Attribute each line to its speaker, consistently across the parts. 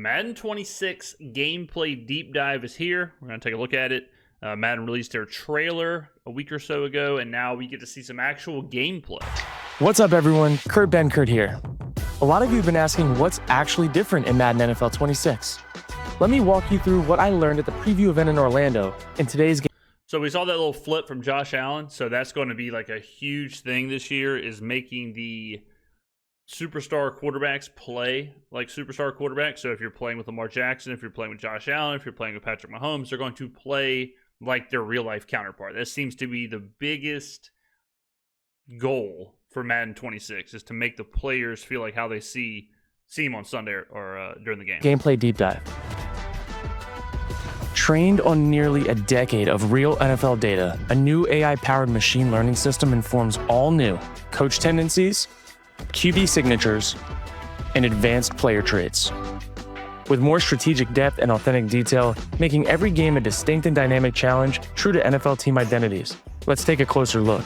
Speaker 1: Madden 26 gameplay deep dive is here. We're going to take a look at it. Madden released their trailer a week or so ago, and now we get to see some actual gameplay.
Speaker 2: What's up, everyone? Kurt Benkert here. A lot of you have been asking what's actually different in Madden NFL 26. Let me walk you through what I learned at the preview event in Orlando in today's game.
Speaker 1: So we saw that little flip from Josh Allen. So that's going to be like a huge thing this year, is making the superstar quarterbacks play like superstar quarterbacks. So if you're playing with Lamar Jackson, if you're playing with Josh Allen, if you're playing with Patrick Mahomes, they're going to play like their real life counterpart. That seems to be the biggest goal for Madden 26, is to make the players feel like how they see them on Sunday or during the game.
Speaker 2: Gameplay deep dive. Trained on nearly a decade of real NFL data, a new AI-powered machine learning system informs all new coach tendencies, QB signatures, and advanced player traits. With more strategic depth and authentic detail, making every game a distinct and dynamic challenge true to NFL team identities. Let's take a closer look.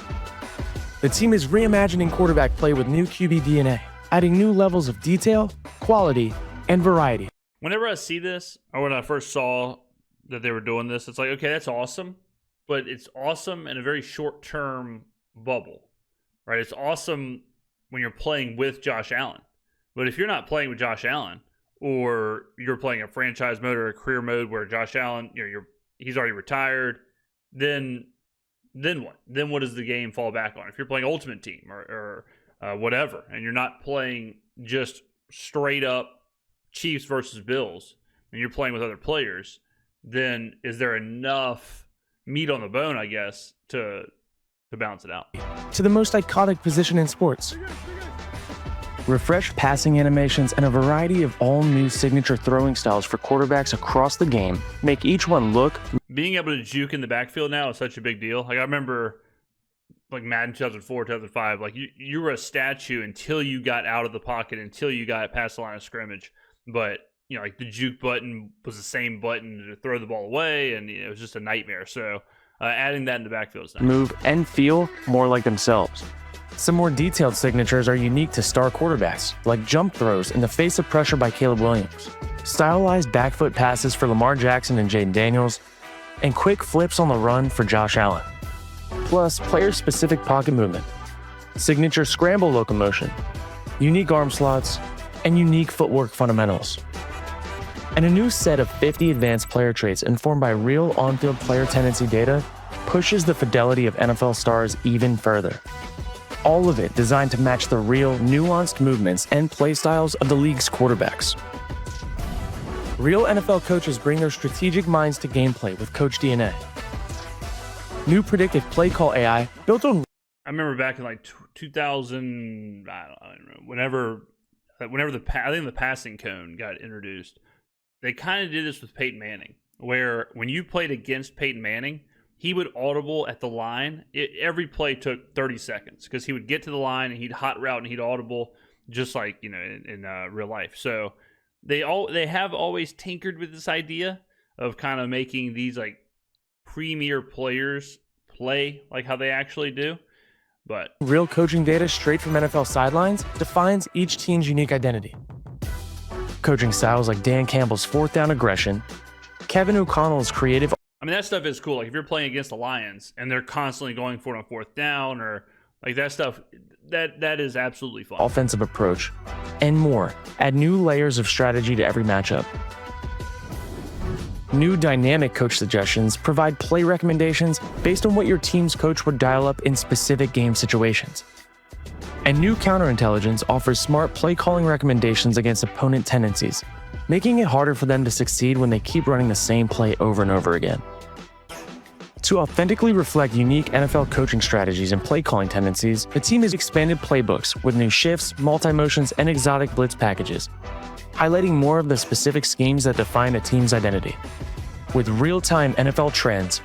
Speaker 2: The team is reimagining quarterback play with new QB DNA, adding new levels of detail, quality, and variety.
Speaker 1: Whenever I see this, or when I first saw that they were doing this, it's like, okay, that's awesome, but it's awesome in a very short-term bubble, right? It's awesome when you're playing with Josh Allen. But if you're not playing with Josh Allen, or you're playing a franchise mode or a career mode where Josh Allen, he's already retired, then what? Then what does the game fall back on? If you're playing Ultimate Team or whatever, and you're not playing just straight up Chiefs versus Bills, and you're playing with other players, then is there enough meat on the bone, I guess, to balance it out?
Speaker 2: To the most iconic position in sports. Refreshed passing animations and a variety of all-new signature throwing styles for quarterbacks across the game make each one look...
Speaker 1: Being able to juke in the backfield now is such a big deal. Like, I remember, like, Madden 2004, 2005, like, you were a statue until you got out of the pocket, until you got past the line of scrimmage. But, like, the juke button was the same button to throw the ball away, and it was just a nightmare. So, adding that in the backfield is nice.
Speaker 2: Move and feel more like themselves. Some more detailed signatures are unique to star quarterbacks, like jump throws in the face of pressure by Caleb Williams, stylized back foot passes for Lamar Jackson and Jaden Daniels, and quick flips on the run for Josh Allen. Plus, player-specific pocket movement, signature scramble locomotion, unique arm slots, and unique footwork fundamentals. And a new set of 50 advanced player traits informed by real on-field player tendency data pushes the fidelity of NFL stars even further. All of it designed to match the real, nuanced movements and play styles of the league's quarterbacks. Real NFL coaches bring their strategic minds to gameplay with Coach DNA. New predictive play call AI built on...
Speaker 1: I remember back in like 2000, I don't know, whenever I think the passing cone got introduced, they kind of did this with Peyton Manning, where when you played against Peyton Manning, he would audible at the line. Every play took 30 seconds because he would get to the line and he'd hot route and he'd audible, just like, in real life. So they have always tinkered with this idea of kind of making these like premier players play like how they actually do. But
Speaker 2: real coaching data straight from NFL sidelines defines each team's unique identity. Coaching styles like Dan Campbell's fourth down aggression, Kevin O'Connell's creative...
Speaker 1: I mean, that stuff is cool. Like, if you're playing against the Lions and they're constantly going for it on fourth down, or like that stuff, that is absolutely fun.
Speaker 2: Offensive approach, and more. Add new layers of strategy to every matchup. New dynamic coach suggestions provide play recommendations based on what your team's coach would dial up in specific game situations. And new counterintelligence offers smart play calling recommendations against opponent tendencies, making it harder for them to succeed when they keep running the same play over and over again. To authentically reflect unique NFL coaching strategies and play calling tendencies, the team has expanded playbooks with new shifts, multi-motions, and exotic blitz packages, highlighting more of the specific schemes that define a team's identity. With real-time NFL trends,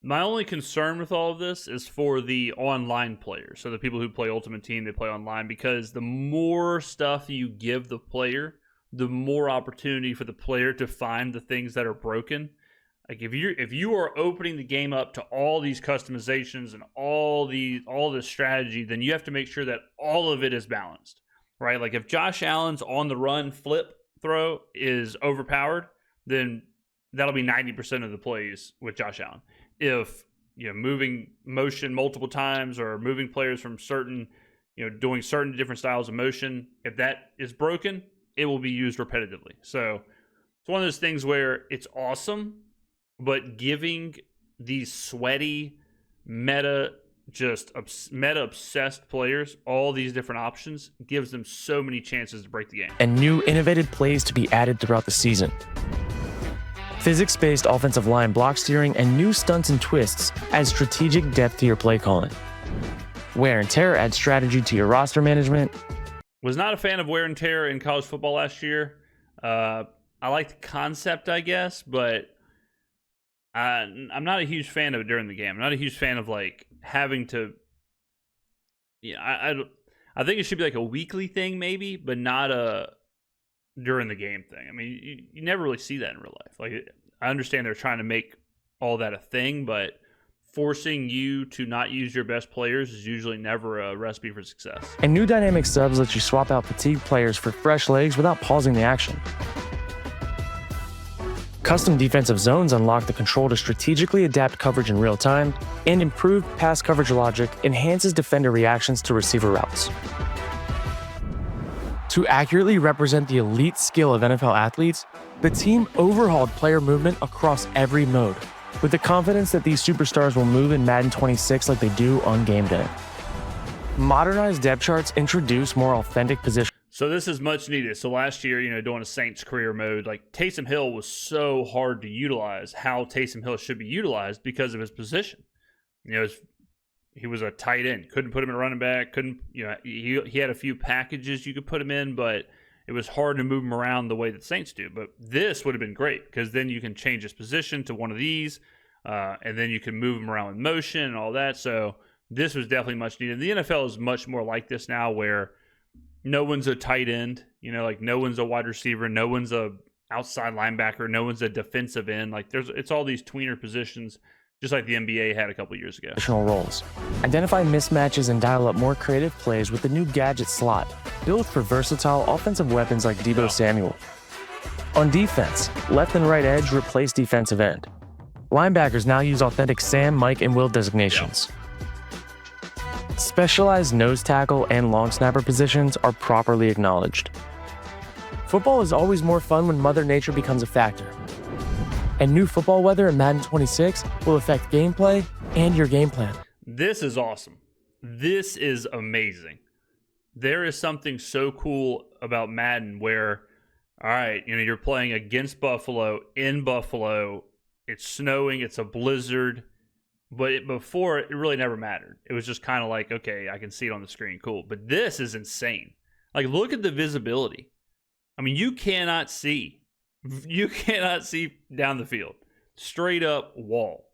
Speaker 1: my only concern with all of this is for the online players. So the people who play Ultimate Team, they play online, because the more stuff you give the player, the more opportunity for the player to find the things that are broken. Like, if you are opening the game up to all these customizations and all this strategy, then you have to make sure that all of it is balanced, right? Like, if Josh Allen's on the run flip throw is overpowered, then that'll be 90% of the plays with Josh Allen. If moving motion multiple times or moving players from certain, doing certain different styles of motion, if that is broken, it will be used repetitively. So it's one of those things where it's awesome, but giving these sweaty, meta-obsessed players all these different options gives them so many chances to break the game.
Speaker 2: And new innovative plays to be added throughout the season. Physics-based offensive line block steering and new stunts and twists add strategic depth to your play calling. Wear and tear adds strategy to your roster management.
Speaker 1: Was not a fan of wear and tear in college football last year. I like the concept, I guess, but I'm not a huge fan of it during the game. I'm not a huge fan of having to. I think it should be like a weekly thing, maybe, but not a during the game thing. I mean, you never really see that in real life. I understand they're trying to make all that a thing, but forcing you to not use your best players is usually never a recipe for success.
Speaker 2: And new dynamic subs let you swap out fatigued players for fresh legs without pausing the action. Custom defensive zones unlock the control to strategically adapt coverage in real time, and improved pass coverage logic enhances defender reactions to receiver routes. To accurately represent the elite skill of NFL athletes, the team overhauled player movement across every mode, with the confidence that these superstars will move in Madden 26 like they do on game day. Modernized depth charts introduce more authentic positions.
Speaker 1: So this is much needed. So last year, doing a Saints career mode, Taysom Hill was so hard to utilize how Taysom Hill should be utilized because of his position. He was a tight end. Couldn't put him in a running back. He had a few packages you could put him in, but it was hard to move him around the way that Saints do. But this would have been great because then you can change his position to one of these, and then you can move him around with motion and all that. So this was definitely much needed. The NFL is much more like this now where no one's a tight end, no one's a wide receiver, no one's a outside linebacker, no one's a defensive end. It's all these tweener positions, just like the NBA had a couple years ago.
Speaker 2: Roles. Identify mismatches and dial up more creative plays with the new gadget slot, built for versatile offensive weapons like Deebo Samuel. On defense, left and right edge replace defensive end. Linebackers now use authentic Sam, Mike, and Will designations. Specialized nose tackle and long snapper positions are properly acknowledged. Football is always more fun when Mother Nature becomes a factor. And new football weather in Madden 26 will affect gameplay and your game plan.
Speaker 1: This is awesome. This is amazing. There is something so cool about Madden where, all right, you're playing against Buffalo, in Buffalo, it's snowing, it's a blizzard. But before, it really never mattered. It was just kind of okay, I can see it on the screen. Cool. But this is insane. Look at the visibility. I mean, you cannot see. You cannot see down the field. Straight up wall.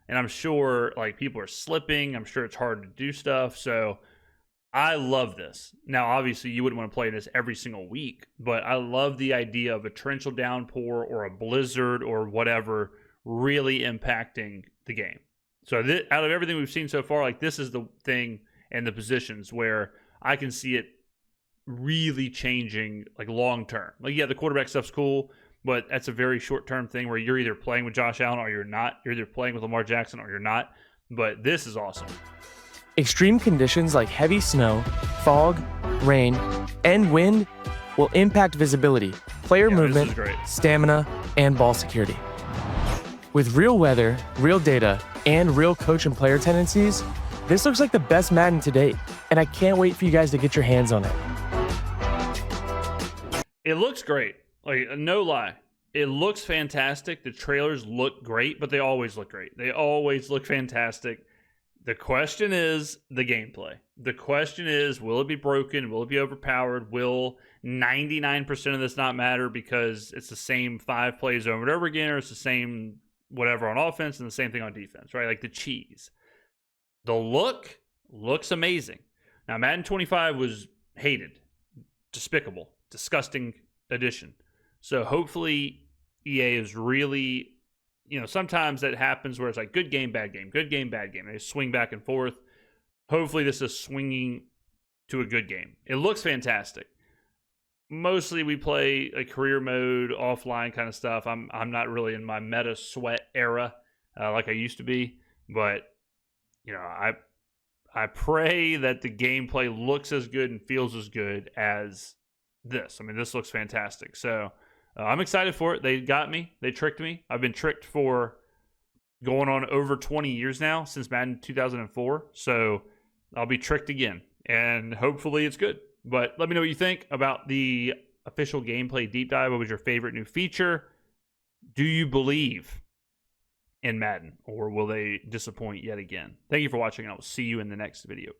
Speaker 1: And I'm sure, people are slipping. I'm sure it's hard to do stuff. So I love this. Now, obviously, you wouldn't want to play this every single week. But I love the idea of a torrential downpour or a blizzard or whatever really impacting the game. So out of everything we've seen so far, this is the thing and the positions where I can see it really changing long term. The quarterback stuff's cool, but that's a very short term thing where you're either playing with Josh Allen or you're not. You're either playing with Lamar Jackson or you're not. But this is awesome.
Speaker 2: Extreme conditions like heavy snow, fog, rain, and wind will impact visibility, player movement, stamina, and ball security. With real weather, real data, and real coach and player tendencies, this looks like the best Madden to date, and I can't wait for you guys to get your hands on it.
Speaker 1: It looks great. No lie. It looks fantastic. The trailers look great, but they always look great. They always look fantastic. The question is the gameplay. The question is, will it be broken? Will it be overpowered? Will 99% of this not matter because it's the same 5 plays over and over again, or it's the same whatever on offense and the same thing on defense, right? The cheese. The look looks amazing. Now, Madden 25 was hated, despicable, disgusting addition. So hopefully EA is really, sometimes that happens where it's good game, bad game, good game, bad game. They swing back and forth. Hopefully this is swinging to a good game. It looks fantastic. mostly we play a career mode, offline kind of stuff. I'm not really in my meta sweat era like I used to be, but you know, I pray that the gameplay looks as good and feels as good as this. I mean, this looks fantastic. So I'm excited for it. They got me. They tricked me. I've been tricked for going on over 20 years now, since Madden 2004. So I'll be tricked again, and hopefully it's good. But let me know what you think about the official gameplay deep dive. What was your favorite new feature? Do you believe in Madden, or will they disappoint yet again? Thank you for watching, and I will see you in the next video.